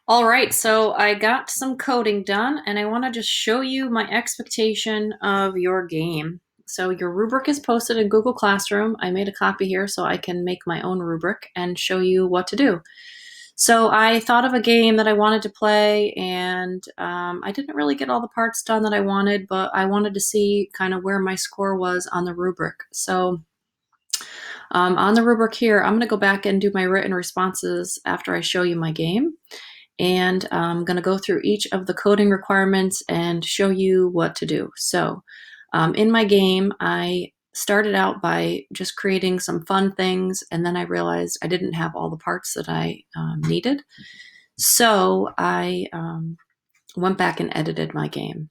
All right, so I got some coding done and I want to just show you my expectation of your game. So your rubric is posted in Google Classroom. I made a copy here so I can make my own rubric and show you what to do. So I thought of a game that I wanted to play, and I didn't really get all the parts done that I wanted, but I wanted to see kind of where my score was on the rubric. So on the rubric here, I'm going to go back and do my written responses after I show you my game. And I'm going to go through each of the coding requirements and show you what to do. So in my game, I started out by just creating some fun things, and then I realized I didn't have all the parts that I needed. So I went back and edited my game.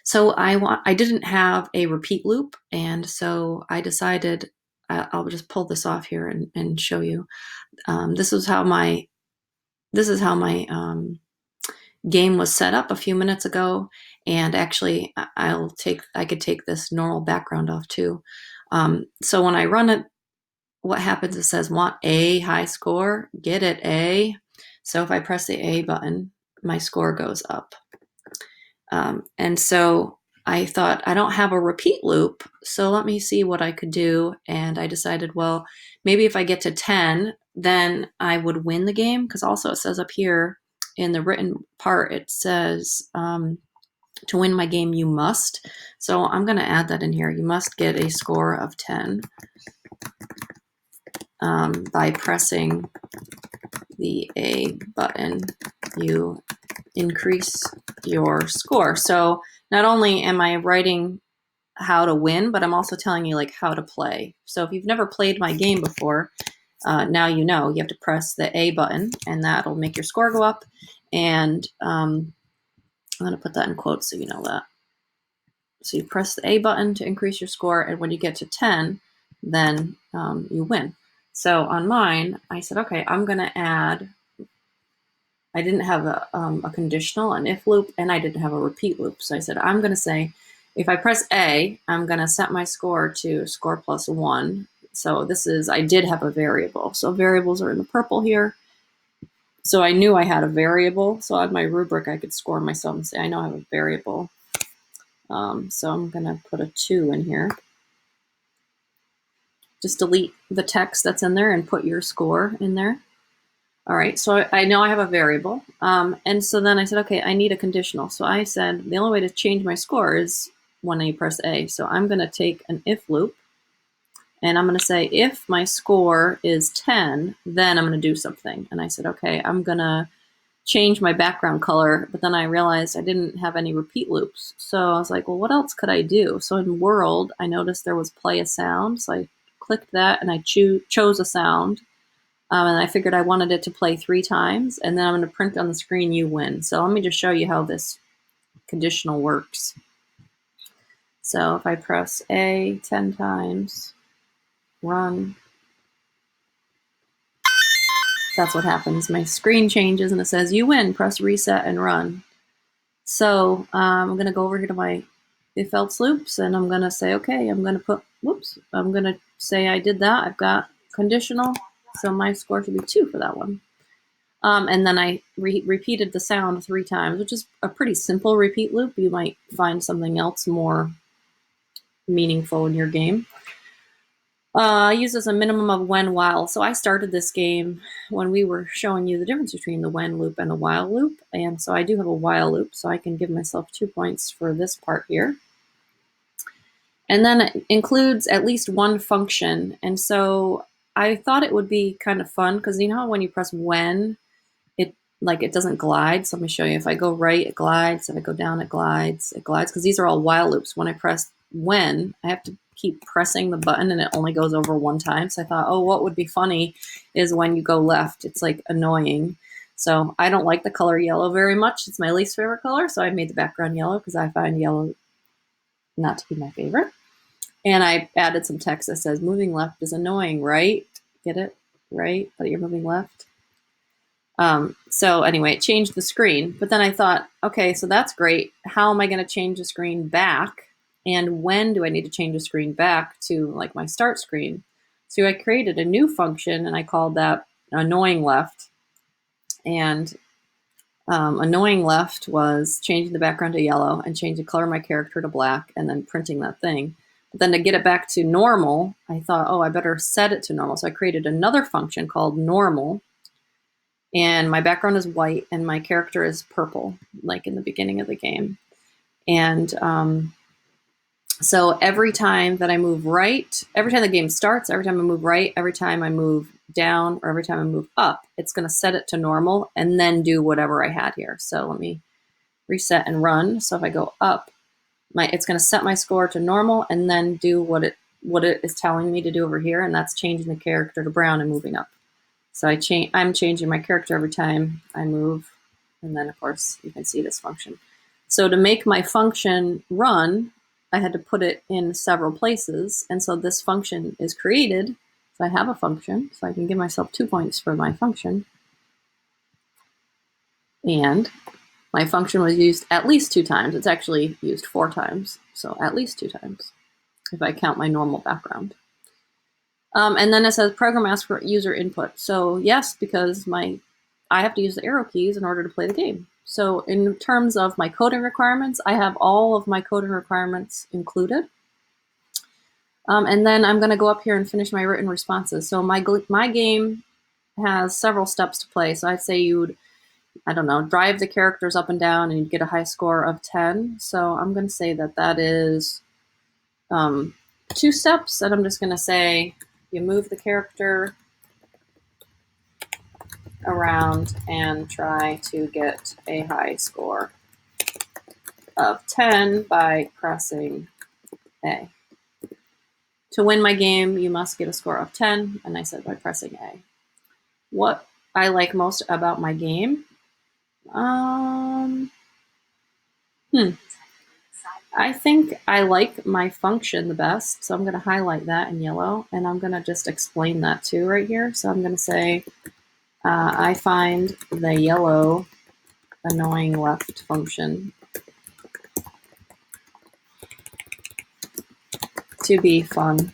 So I didn't have a repeat loop, and so I decided I'll just pull this off here and show you. This is how my game was set up a few minutes ago. And actually, I could take this normal background off too. So when I run it, what happens? It says want a high score, get it A. So if I press the A button, my score goes up. And so I thought, I don't have a repeat loop, so let me see what I could do. And I decided, well, maybe if I get to 10, then I would win the game, because also it says up here in the written part, it says to win my game, you must. So I'm going to add that in here. You must get a score of 10 by pressing the A button. You increase your score. So not only am I writing how to win, but I'm also telling you like how to play. So if you've never played my game before, now you know you have to press the A button, and that'll make your score go up. And I'm going to put that in quotes so you know that. So you press the A button to increase your score, and when you get to 10, then you win. So on mine, I said, okay, I'm going to add. I didn't have a conditional, an if loop, and I didn't have a repeat loop. So I said, I'm going to say, if I press A, I'm going to set my score to score plus 1. So I did have a variable. So variables are in the purple here. So I knew I had a variable. So on my rubric, I could score myself and say, I know I have a variable. So I'm going to put a 2 in here. Just delete the text that's in there and put your score in there. All right, so I know I have a variable. And so then I said, okay, I need a conditional. So I said, the only way to change my score is when I press A. So I'm going to take an if loop, and I'm going to say, if my score is 10, then I'm going to do something. And I said, okay, I'm going to change my background color. But then I realized I didn't have any repeat loops. So I was like, well, what else could I do? So in world, I noticed there was play a sound. So I clicked that, and I chose a sound. And I figured I wanted it to play 3 times, and then I'm going to print on the screen, you win. So let me just show you how this conditional works. So if I press A 10 times, run, that's what happens. My screen changes and it says, you win, press reset and run. So I'm going to go over here to my if else loops, and I'm going to say, okay, I'm going to say I did that. I've got conditional. So my score should be 2 for that one. And then I repeated the sound 3 times, which is a pretty simple repeat loop. You might find something else more meaningful in your game. Uses a minimum of when while. So I started this game when we were showing you the difference between the when loop and the while loop. And so I do have a while loop, so I can give myself 2 points for this part here. And then it includes at least one function. And so I thought it would be kind of fun, because you know when you press when, it doesn't glide. So let me show you. If I go right, it glides. If I go down, it glides. It glides, because these are all while loops. When I press when, I have to keep pressing the button, and it only goes over 1 time. So I thought, oh, what would be funny is when you go left. It's like annoying. So I don't like the color yellow very much. It's my least favorite color. So I made the background yellow, because I find yellow not to be my favorite. And I added some text that says, moving left is annoying, right? Get it? Right? But you're moving left. So anyway, it changed the screen. But then I thought, okay, so that's great. How am I going to change the screen back? And when do I need to change the screen back to like my start screen? So I created a new function, and I called that annoying left. And Annoying left was changing the background to yellow and changing the color of my character to black and then printing that thing. But then to get it back to normal, I thought, oh, I better set it to normal. So I created another function called normal. And my background is white and my character is purple, like in the beginning of the game. And so every time that I move right, every time the game starts, every time I move right, every time I move down, or every time I move up, it's going to set it to normal and then do whatever I had here. So let me reset and run. So if I go up, it's going to set my score to normal and then do what it is telling me to do over here, and that's changing the character to brown and moving up. So I'm changing my character every time I move, and then of course you can see this function. So to make my function run, I had to put it in several places, and so this function is created. So I have a function, so I can give myself 2 points for my function. And my function was used at least 2 times. It's actually used 4 times, so at least 2 times, if I count my normal background. And then it says program asks for user input. So yes, because I have to use the arrow keys in order to play the game. So in terms of my coding requirements, I have all of my coding requirements included. And then I'm going to go up here and finish my written responses. So my game has several steps to play. So I'd say you would, I don't know, drive the characters up and down and you'd get a high score of 10. So I'm going to say that is 2 steps. And I'm just going to say you move the character around and try to get a high score of 10 by pressing A. To win my game, you must get a score of 10, and I said by pressing A. What I like most about my game? I think I like my function the best, so I'm going to highlight that in yellow, and I'm going to just explain that too right here. So I'm going to say I find the yellow annoying left function to be fun.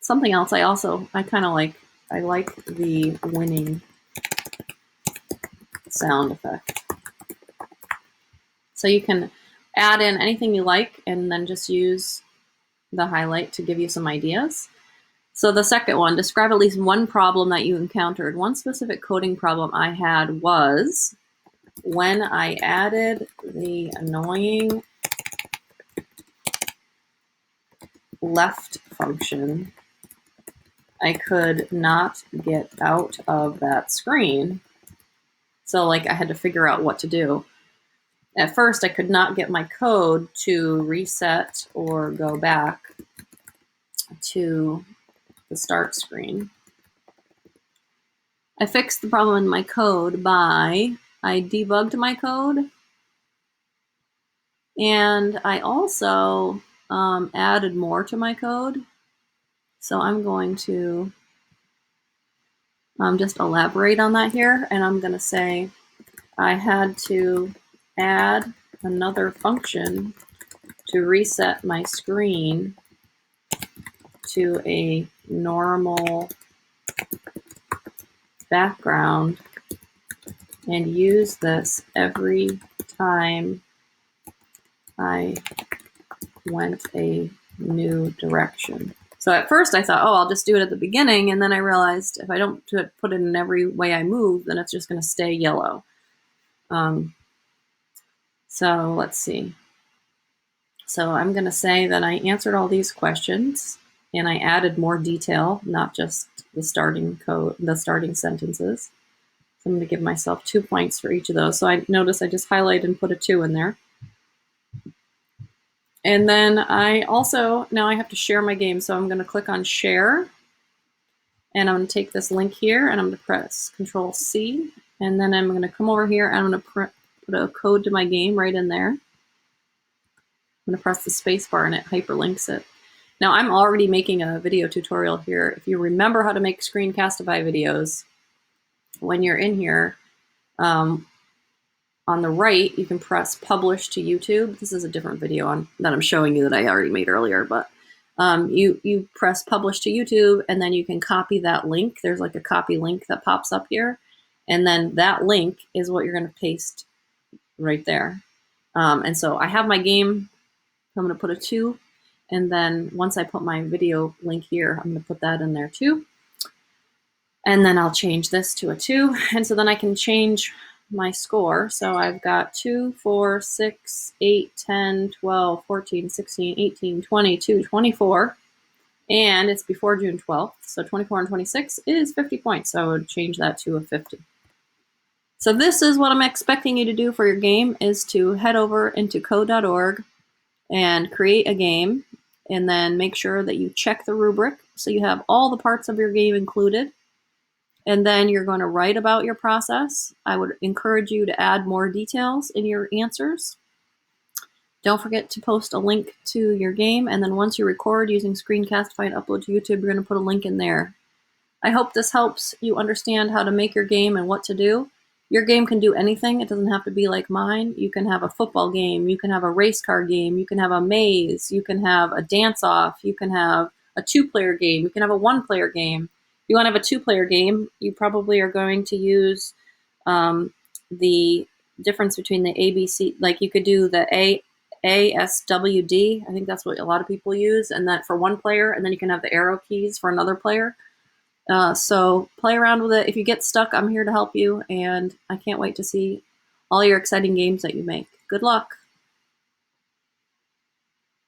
Something else I kind of like, I like the winning sound effect. So you can add in anything you like and then just use the highlight to give you some ideas. So the second one, describe at least one problem that you encountered. One specific coding problem I had was when I added the annoying left function, I could not get out of that screen. So like I had to figure out what to do. At first, I could not get my code to reset or go back to the start screen. I fixed the problem in my code by, I debugged my code, and I also added more to my code. So I'm going to just elaborate on that here, and I'm going to say I had to add another function to reset my screen to a normal background and use this every time I went a new direction. So at first I thought, oh, I'll just do it at the beginning, and then I realized if I don't put it in every way I move, then it's just going to stay yellow. So let's see. So I'm going to say that I answered all these questions and I added more detail, not just the starting code, the starting sentences. So I'm going to give myself 2 points for each of those. So I notice I just highlighted and put a 2 in there. And then I also, now I have to share my game. So I'm going to click on share, and I'm going to take this link here and I'm going to press Control C. And then I'm going to come over here and I'm going to put a code to my game right in there. I'm going to press the space bar and it hyperlinks it. Now I'm already making a video tutorial here. If you remember how to make Screencastify videos, when you're in here, on the right, you can press publish to YouTube. This is a different video that I'm showing you that I already made earlier, but You press publish to YouTube, and then you can copy that link. There's like a copy link that pops up here. And then that link is what you're going to paste right there. And so I have my game. I'm going to put a 2. And then once I put my video link here, I'm going to put that in there too. And then I'll change this to a 2. And so then I can change my score. So I've got 2, 4, 6, 8, 10, 12, 14, 16, 18, 22, 24. And it's before June 12th. So 24 and 26 is 50 points. So I would change that to a 50. So this is what I'm expecting you to do for your game, is to head over into code.org and create a game, and then make sure that you check the rubric so you have all the parts of your game included. And then you're going to write about your process. I would encourage you to add more details in your answers. Don't forget to post a link to your game, and then once you record using Screencastify and upload to YouTube, you're going to put a link in there. I hope this helps you understand how to make your game and what to do. Your game can do anything. It doesn't have to be like mine. You can have a football game. You can have a race car game. You can have a maze. You can have a dance-off. You can have a 2-player game. You can have a 1-player game. If you want to have a 2-player game, you probably are going to use the difference between the ABC. Like you could do the ASWD. I think that's what a lot of people use, and that for 1 player, and then you can have the arrow keys for another player. So play around with it. If you get stuck, I'm here to help you, and I can't wait to see all your exciting games that you make. Good luck.